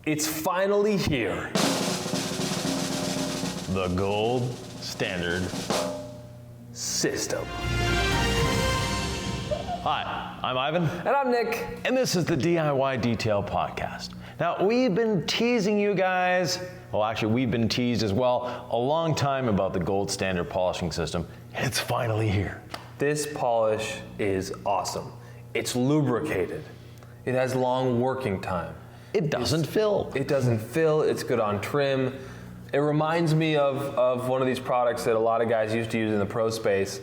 It's finally here. The Gold Standard System. Hi, I'm Yvan. And I'm Nick. And this is the DIY Detail Podcast. Now, we've been teasing you guys, well, actually, we've been teased as well, a long time about the Gold Standard polishing system. It's finally here. This polish is awesome. It's lubricated. It has long working time. It doesn't fill. It doesn't fill. It's good on trim. It reminds me of one of these products that a lot of guys used to use in the pro space.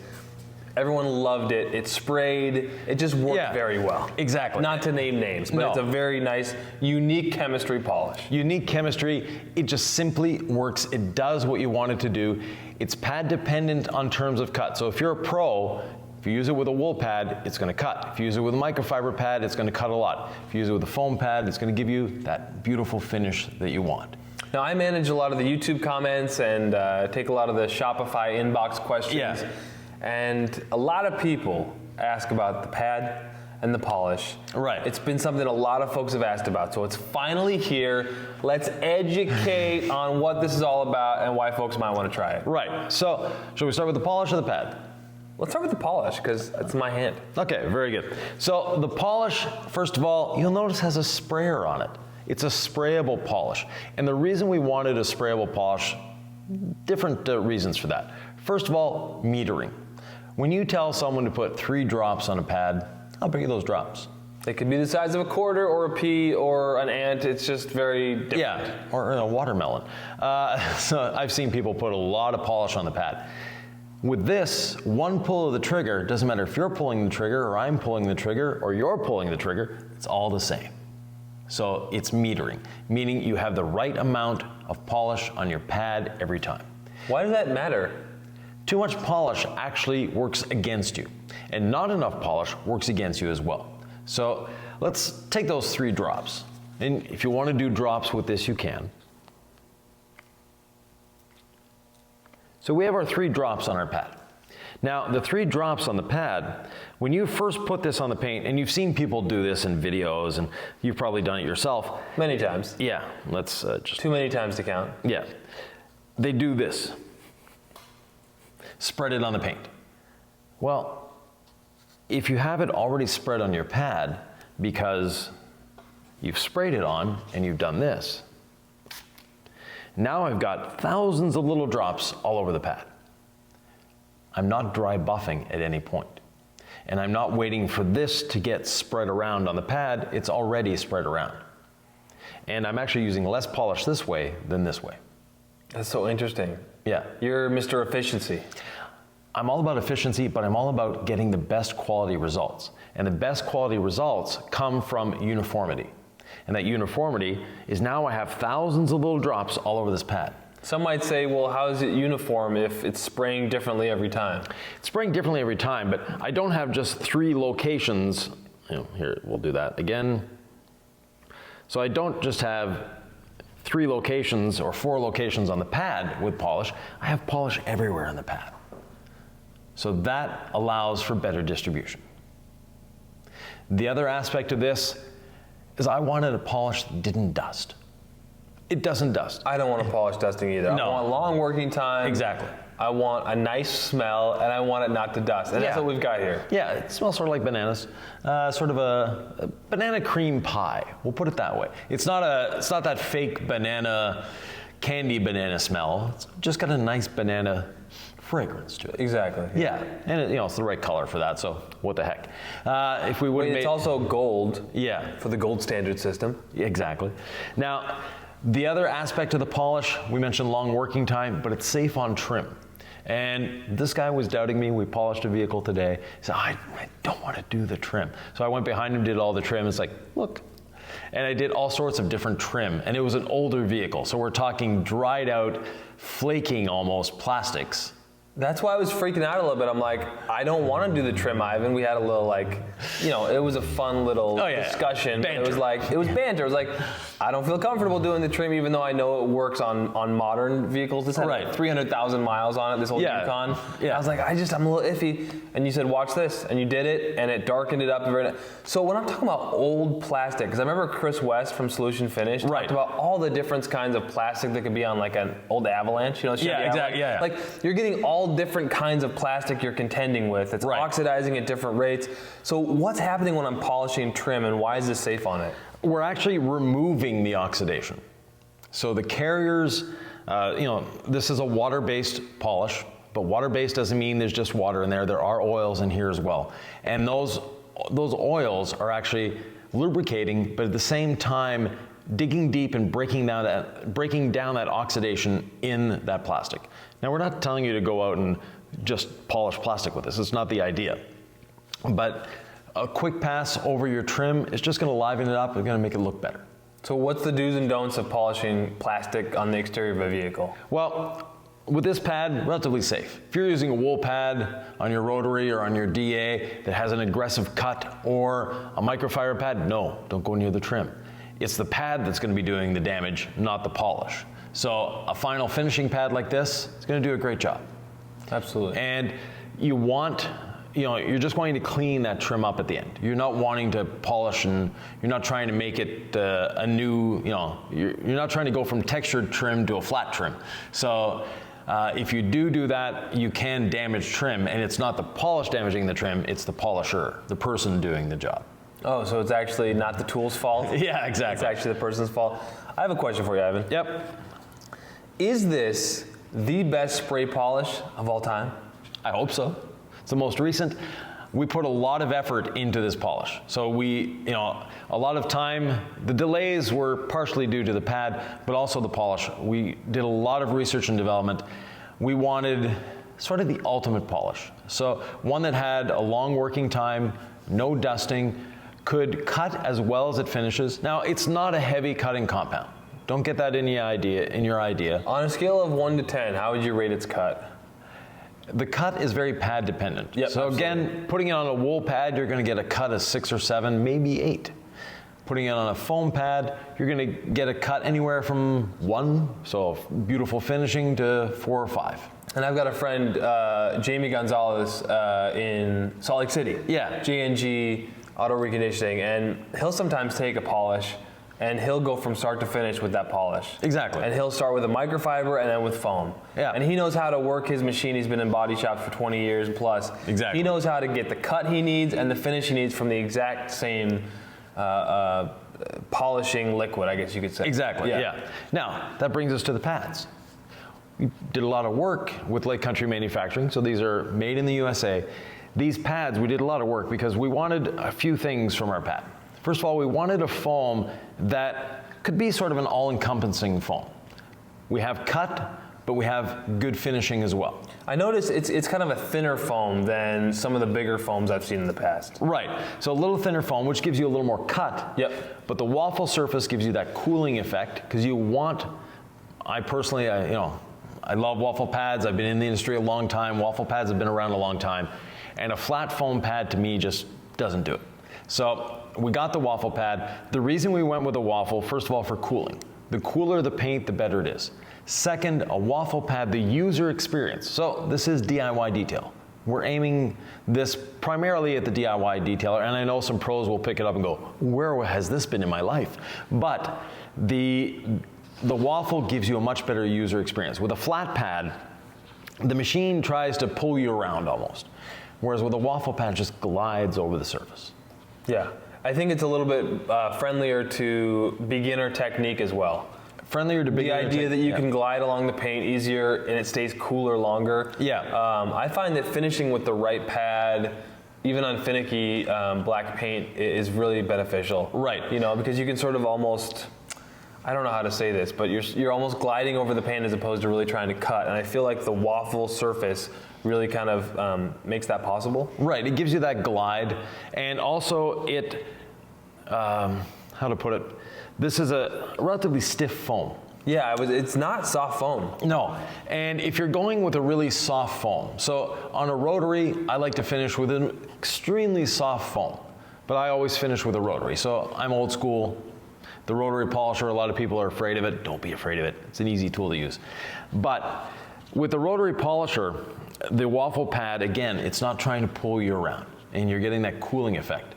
Everyone loved it. It sprayed. It just worked very well. Exactly. Not to name names, but it's a very nice, unique chemistry polish. Unique chemistry. It just simply works. It does what you want it to do. It's pad dependent on terms of cut. So if you're a pro, if you use it with a wool pad, it's going to cut. If you use it with a microfiber pad, it's going to cut a lot. If you use it with a foam pad, it's going to give you that beautiful finish that you want. Now, I manage a lot of the YouTube comments and take a lot of the Shopify inbox questions. Yeah. And a lot of people ask about the pad and the polish. Right. It's been something a lot of folks have asked about. So it's finally here. Let's educate on what this is all about and why folks might want to try it. Right. So, shall we start with the polish or the pad? Let's start with the polish because it's my hand. Okay, very good. So the polish, first of all, you'll notice has a sprayer on it. It's a sprayable polish. And the reason we wanted a sprayable polish, different reasons for that. First of all, metering. When you tell someone to put 3 drops on a pad, how big are those drops? It could be the size of a quarter or a pea or an ant. It's just very different. Yeah, or a watermelon. So I've seen people put a lot of polish on the pad. With this, one pull of the trigger, doesn't matter if you're pulling the trigger or I'm pulling the trigger or you're pulling the trigger, it's all the same. So it's metering, meaning you have the right amount of polish on your pad every time. Why does that matter? Too much polish actually works against you, and not enough polish works against you as well. So let's take those 3 drops. And if you want to do drops with this, you can. So we have our 3 drops on our pad. Now, the 3 drops on the pad, when you first put this on the paint, and you've seen people do this in videos, and you've probably done it yourself. Many times. Yeah, let's just... Too many times to count. Yeah. They do this. Spread it on the paint. Well, if you have it already spread on your pad because you've sprayed it on and you've done this, now I've got thousands of little drops all over the pad. I'm not dry buffing at any point. And I'm not waiting for this to get spread around on the pad. It's already spread around. And I'm actually using less polish this way than this way. That's so interesting. Yeah. You're Mr. Efficiency. I'm all about efficiency, but I'm all about getting the best quality results. And the best quality results come from uniformity. And that uniformity is now I have thousands of little drops all over this pad. Some might say, well, how is it uniform if it's spraying differently every time? It's spraying differently every time, but I don't have just 3 locations. Here, we'll do that again. So I don't just have 3 locations or 4 locations on the pad with polish. I have polish everywhere on the pad. So that allows for better distribution. The other aspect of this is I wanted a polish that didn't dust. It doesn't dust. I don't want a polish dusting either. No. I want long working time. Exactly. I want a nice smell, and I want it not to dust. And that's what we've got here. Yeah, it smells sort of like bananas. Sort of a banana cream pie. We'll put it that way. It's not that fake banana, candy banana smell. It's just got a nice banana fragrance to it. Exactly. Yeah, and it's the right color for that, so what the heck. If we would It's also gold. Yeah. For the gold standard system. Exactly. Now, the other aspect of the polish, we mentioned long working time, but it's safe on trim. And this guy was doubting me. We polished a vehicle today. He said, I don't want to do the trim. So I went behind him, did all the trim. It's like, look. And I did all sorts of different trim. And it was an older vehicle. So we're talking dried out, flaking almost plastics That's why I was freaking out a little bit. I'm like, I don't want to do the trim, Yvan. We had a little it was a fun little discussion. Banter. It was banter. It was like, I don't feel comfortable doing the trim, even though I know it works on modern vehicles. This had 300,000 miles on it, this old Yukon. Yeah. I was like, I'm a little iffy. And you said, watch this. And you did it, and it darkened it up. So when I'm talking about old plastic, because I remember Chris West from Solution Finish talked about all the different kinds of plastic that could be on like an old Avalanche. Exactly. Yeah. Like, you're getting all different kinds of plastic you're contending with. It's oxidizing at different rates. So what's happening when I'm polishing trim, and why is this safe on it? We're actually removing the oxidation. So the carriers, this is a water-based polish, but water-based doesn't mean there's just water in there. There are oils in here as well. And those oils are actually lubricating, but at the same time digging deep and breaking down that oxidation in that plastic. Now, we're not telling you to go out and just polish plastic with this. It's not the idea. But a quick pass over your trim is just going to liven it up. It's going to make it look better. So what's the do's and don'ts of polishing plastic on the exterior of a vehicle? Well, with this pad, relatively safe. If you're using a wool pad on your rotary or on your DA that has an aggressive cut, or a microfiber pad, no, don't go near the trim. It's the pad that's going to be doing the damage, not the polish. So a final finishing pad like this is going to do a great job. Absolutely. And you want, you're just wanting to clean that trim up at the end. You're not wanting to polish, and you're not trying to make it a new, you're not trying to go from textured trim to a flat trim. So if you do that, you can damage trim, and it's not the polish damaging the trim, it's the polisher, the person doing the job. Oh, so it's actually not the tool's fault? Yeah, exactly. It's actually the person's fault. I have a question for you, Yvan. Yep. Is this the best spray polish of all time? I hope so. It's the most recent. We put a lot of effort into this polish. So a lot of time, the delays were partially due to the pad, but also the polish. We did a lot of research and development. We wanted sort of the ultimate polish. So one that had a long working time, no dusting, could cut as well as it finishes. Now, it's not a heavy cutting compound. Don't get that in your idea. On a scale of 1 to 10, how would you rate its cut? The cut is very pad dependent. Yep, so absolutely. Again, putting it on a wool pad, you're going to get a cut of 6 or 7, maybe 8. Putting it on a foam pad, you're going to get a cut anywhere from 1, so beautiful finishing, to 4 or 5. And I've got a friend, Jamie Gonzalez, in Salt Lake City. Yeah. G&G Auto Reconditioning, and he'll sometimes take a polish and he'll go from start to finish with that polish. Exactly. And he'll start with a microfiber and then with foam. Yeah. And he knows how to work his machine. He's been in body shops for 20 years plus. Exactly. He knows how to get the cut he needs and the finish he needs from the exact same polishing liquid, I guess you could say. Exactly, yeah. Now, that brings us to the pads. We did a lot of work with Lake Country Manufacturing, so these are made in the USA. These pads, we did a lot of work because we wanted a few things from our pad. First of all, we wanted a foam that could be sort of an all-encompassing foam. We have cut, but we have good finishing as well. I noticed it's kind of a thinner foam than some of the bigger foams I've seen in the past. Right, so a little thinner foam, which gives you a little more cut. Yep. But the waffle surface gives you that cooling effect, because you want, I personally, I love waffle pads. I've been in the industry a long time. Waffle pads have been around a long time. And a flat foam pad to me just doesn't do it. So we got the waffle pad. The reason we went with a waffle, first of all, for cooling. The cooler the paint, the better it is. Second, a waffle pad, the user experience. So this is DIY detail. We're aiming this primarily at the DIY detailer, and I know some pros will pick it up and go, where has this been in my life? But the waffle gives you a much better user experience. With a flat pad, the machine tries to pull you around almost. Whereas with a waffle pad, it just glides over the surface. Yeah, I think it's a little bit friendlier to beginner technique as well. Friendlier to beginner technique. The idea that you can glide along the paint easier and it stays cooler longer. Yeah. I find that finishing with the right pad, even on finicky black paint, is really beneficial. Right. Because you can sort of almost, I don't know how to say this, but you're almost gliding over the paint as opposed to really trying to cut. And I feel like the waffle surface really kind of makes that possible. Right, it gives you that glide, and also it, how to put it, this is a relatively stiff foam. Yeah, it's not soft foam. No, and if you're going with a really soft foam, so on a rotary, I like to finish with an extremely soft foam, but I always finish with a rotary. So I'm old school. The rotary polisher, a lot of people are afraid of it. Don't be afraid of it. It's an easy tool to use. But with the rotary polisher, the waffle pad, again, it's not trying to pull you around, and you're getting that cooling effect.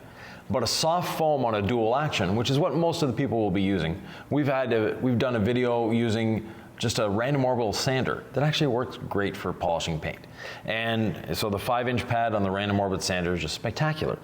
But a soft foam on a dual action, which is what most of the people will be using. We've done a video using just a random orbital sander that actually works great for polishing paint. And so the 5-inch pad on the random orbit sander is just spectacular.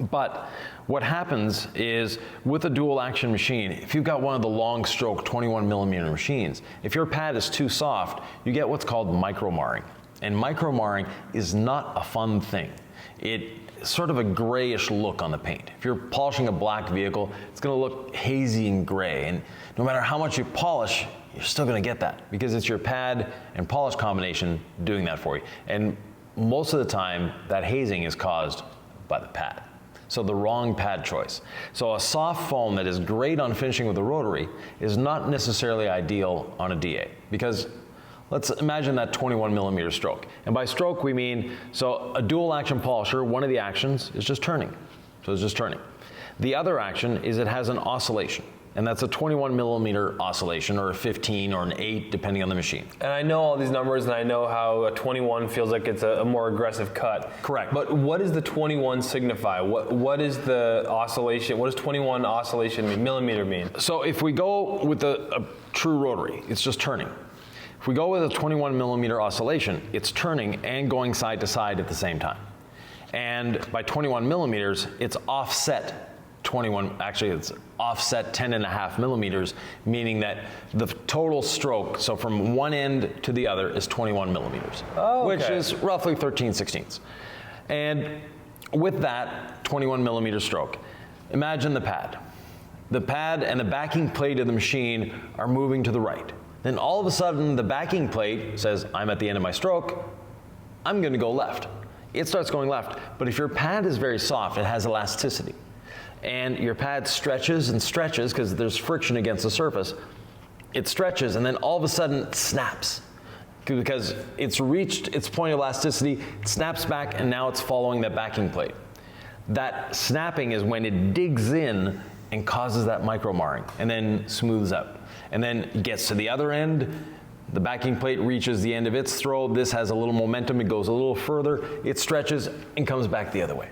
But what happens is with a dual action machine, if you've got one of the long stroke 21 millimeter machines, if your pad is too soft, you get what's called micro marring. And micro marring is not a fun thing. It's sort of a grayish look on the paint. If you're polishing a black vehicle, it's gonna look hazy and gray. And no matter how much you polish, you're still gonna get that because it's your pad and polish combination doing that for you. And most of the time, that hazing is caused by the pad. So the wrong pad choice. So a soft foam that is great on finishing with a rotary is not necessarily ideal on a DA because let's imagine that 21 millimeter stroke. And by stroke, we mean, so a dual action polisher, one of the actions is just turning. So it's just turning. The other action is it has an oscillation. And that's a 21 millimeter oscillation or a 15 or an 8, depending on the machine. And I know all these numbers and I know how a 21 feels like it's a more aggressive cut. Correct. But what does the 21 signify? What is the oscillation? What does 21 oscillation mean, millimeter mean? So if we go with a true rotary, it's just turning. If we go with a 21 millimeter oscillation, it's turning and going side to side at the same time. And by 21 millimeters, it's offset 21, actually it's offset 10.5 millimeters, meaning that the total stroke, so from one end to the other is 21 millimeters, which is roughly 13/16. And with that 21 millimeter stroke, imagine the pad. The pad and the backing plate of the machine are moving to the right. Then all of a sudden the backing plate says, I'm at the end of my stroke, I'm gonna go left. It starts going left, but if your pad is very soft, it has elasticity. And your pad stretches and stretches because there's friction against the surface. It stretches and then all of a sudden it snaps because it's reached its point of elasticity, it snaps back and now it's following that backing plate. That snapping is when it digs in and causes that micro marring and then smooths out. And then gets to the other end, the backing plate reaches the end of its throw, this has a little momentum, it goes a little further, it stretches and comes back the other way.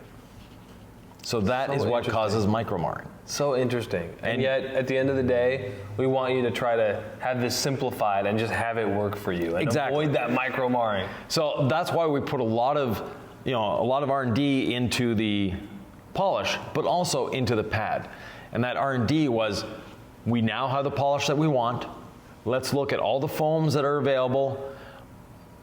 So that is what causes micro marring. So interesting. And yet, at the end of the day, we want you to try to have this simplified and just have it work for you and avoid that micro marring. So that's why we put a lot of R&D into the polish, but also into the pad. And that R&D was, we now have the polish that we want. Let's look at all the foams that are available.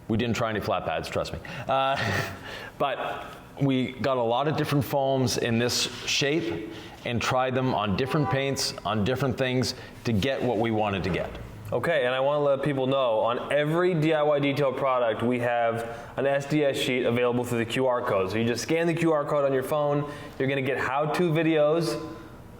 We didn't try any flat pads, trust me. But we got a lot of different foams in this shape and tried them on different paints, on different things to get what we wanted to get. Okay, and I want to let people know, on every DIY Detail product, we have an SDS sheet available through the QR code. So you just scan the QR code on your phone, you're going to get how-to videos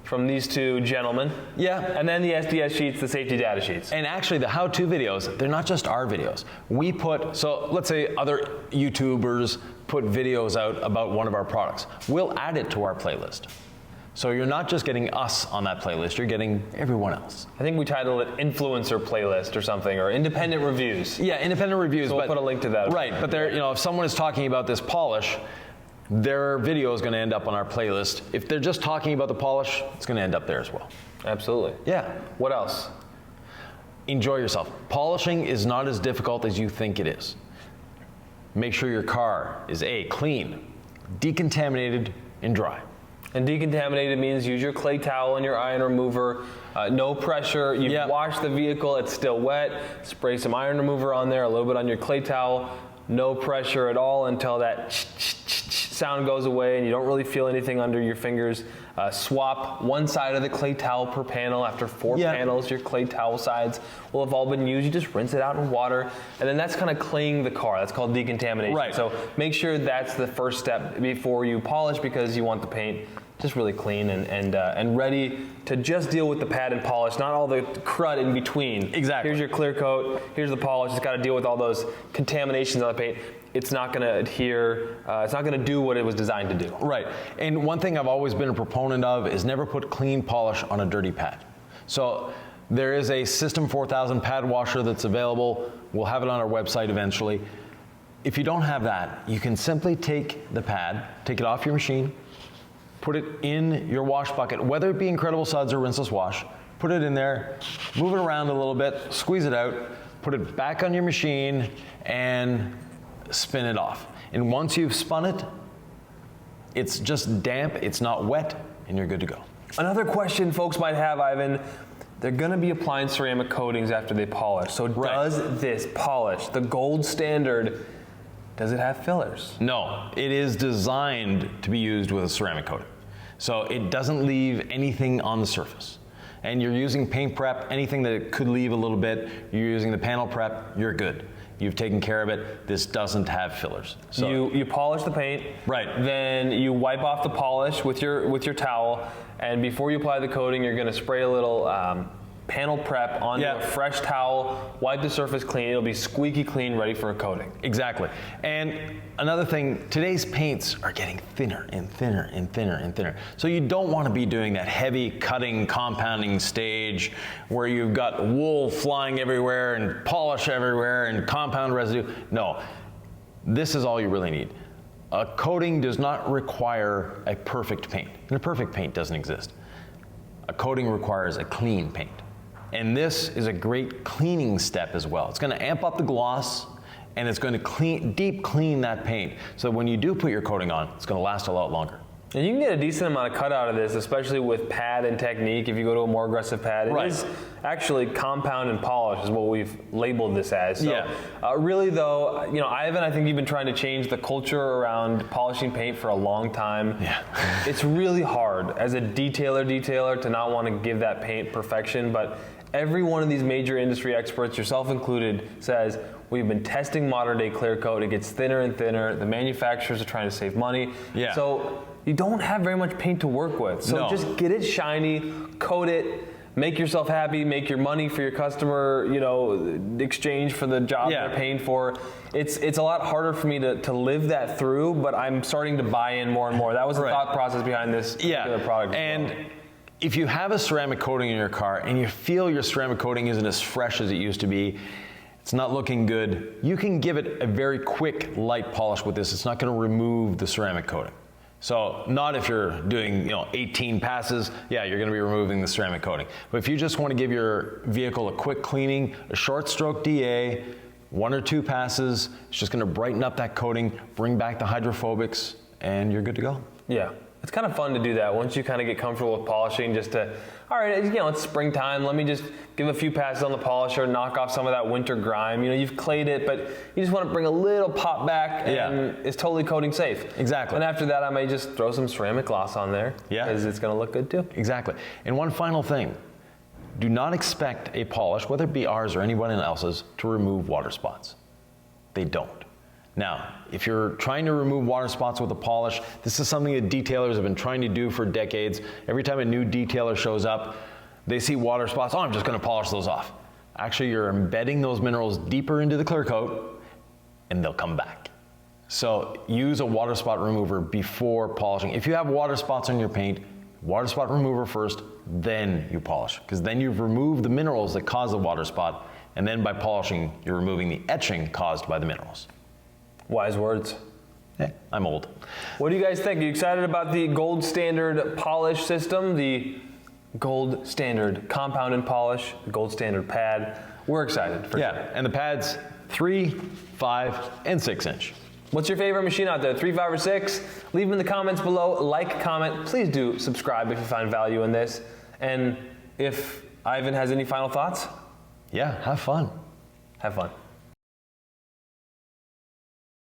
from these two gentlemen. Yeah. And then the SDS sheets, the safety data sheets. And actually the how-to videos, they're not just our videos. We put, so let's say other YouTubers put videos out about one of our products. We'll add it to our playlist. So you're not just getting us on that playlist, you're getting everyone else. I think we titled it Influencer Playlist or something, or Independent Reviews. Yeah, Independent Reviews. So we'll put a link to that. Right, but there, if someone is talking about this polish, their video is going to end up on our playlist. If they're just talking about the polish, it's going to end up there as well. Absolutely. Yeah. What else? Enjoy yourself. Polishing is not as difficult as you think it is. Make sure your car is clean, decontaminated, and dry. And decontaminated means use your clay towel and your iron remover. No pressure. You've washed the vehicle, it's still wet. Spray some iron remover on there, a little bit on your clay towel. No pressure at all until that sound goes away and you don't really feel anything under your fingers. Swap one side of the clay towel per panel. After 4 panels, your clay towel sides will have all been used. You just rinse it out in water, and then that's kind of cleaning the car. That's called decontamination. Right. So make sure that's the first step before you polish, because you want the paint just really clean and ready to just deal with the pad and polish, not all the crud in between. Exactly. Here's your clear coat, here's the polish, it's got to deal with all those contaminations on the paint. It's not going to adhere, it's not going to do what it was designed to do. Right, and one thing I've always been a proponent of is never put clean polish on a dirty pad. So there is a System 4000 pad washer that's available. We'll have it on our website eventually. If you don't have that, you can simply take the pad, take it off your machine, put it in your wash bucket, whether it be Incredible Suds or Rinseless Wash, put it in there, move it around a little bit, squeeze it out, put it back on your machine, and spin it off. And once you've spun it, it's just damp, it's not wet, and you're good to go. Another question folks might have, Yvan, they're going to be applying ceramic coatings after they polish. So does this polish, the Gold Standard, does it have fillers? No, it is designed to be used with a ceramic coating. So it doesn't leave anything on the surface. And you're using paint prep, anything that it could leave a little bit, you're using the panel prep, you're good. You've taken care of it. This doesn't have fillers. So you polish the paint, right? Then you wipe off the polish with your towel, and before you apply the coating, you're going to spray a little panel prep onto a fresh towel, wipe the surface clean. It'll be squeaky clean, ready for a coating. Exactly. And another thing, today's paints are getting thinner and thinner and thinner and thinner. So you don't want to be doing that heavy cutting, compounding stage where you've got wool flying everywhere and polish everywhere and compound residue. No, this is all you really need. A coating does not require a perfect paint, and a perfect paint doesn't exist. A coating requires a clean paint. And this is a great cleaning step as well. It's going to amp up the gloss, and it's going to deep clean that paint. So when you do put your coating on, it's going to last a lot longer. And you can get a decent amount of cut out of this, especially with pad and technique. If you go to a more aggressive pad, it is actually compound and polish is what we've labeled this as. So, really though, you know, Yvan, I think you've been trying to change the culture around polishing paint for a long time. Yeah. It's really hard as a detailer to not want to give that paint perfection, but every one of these major industry experts, yourself included, says we've been testing modern day clear coat. It gets thinner and thinner. The manufacturers are trying to save money. Yeah. So you don't have very much paint to work with. So just get it shiny, coat it, make yourself happy, make your money for your customer, you know, exchange for the job they're paying for. It's a lot harder for me to live that through, but I'm starting to buy in more and more. That was the thought process behind this particular product. And if you have a ceramic coating in your car and you feel your ceramic coating isn't as fresh as it used to be, it's not looking good, you can give it a very quick light polish with this. It's not going to remove the ceramic coating. So not if you're doing 18 passes, you're going to be removing the ceramic coating. But if you just want to give your vehicle a quick cleaning, a short stroke DA, 1 or 2 passes, it's just going to brighten up that coating, bring back the hydrophobics, and you're good to go. Yeah. It's kind of fun to do that once you kind of get comfortable with polishing, just to, all right, it's springtime, let me just give a few passes on the polisher, knock off some of that winter grime. You know, you've clayed it, but you just want to bring a little pop back, and it's totally coating safe. Exactly. And after that, I may just throw some ceramic gloss on there, because it's going to look good too. Exactly. And one final thing, do not expect a polish, whether it be ours or anyone else's, to remove water spots. They don't. Now, if you're trying to remove water spots with a polish, this is something that detailers have been trying to do for decades. Every time a new detailer shows up, they see water spots, I'm just going to polish those off. Actually, you're embedding those minerals deeper into the clear coat, and they'll come back. So use a water spot remover before polishing. If you have water spots on your paint, water spot remover first, then you polish, because then you've removed the minerals that cause the water spot, and then by polishing, you're removing the etching caused by the minerals. Wise words. Hey, I'm old. What do you guys think? Are you excited about the Gold Standard polish system, the Gold Standard compound and polish, the Gold Standard pad? We're excited for sure. And the pads 3, 5, and 6 inch. What's your favorite machine out there, 3, 5, or 6? Leave them in the comments below. Like, comment. Please do subscribe if you find value in this. And if Yvan has any final thoughts? Yeah, have fun. Have fun.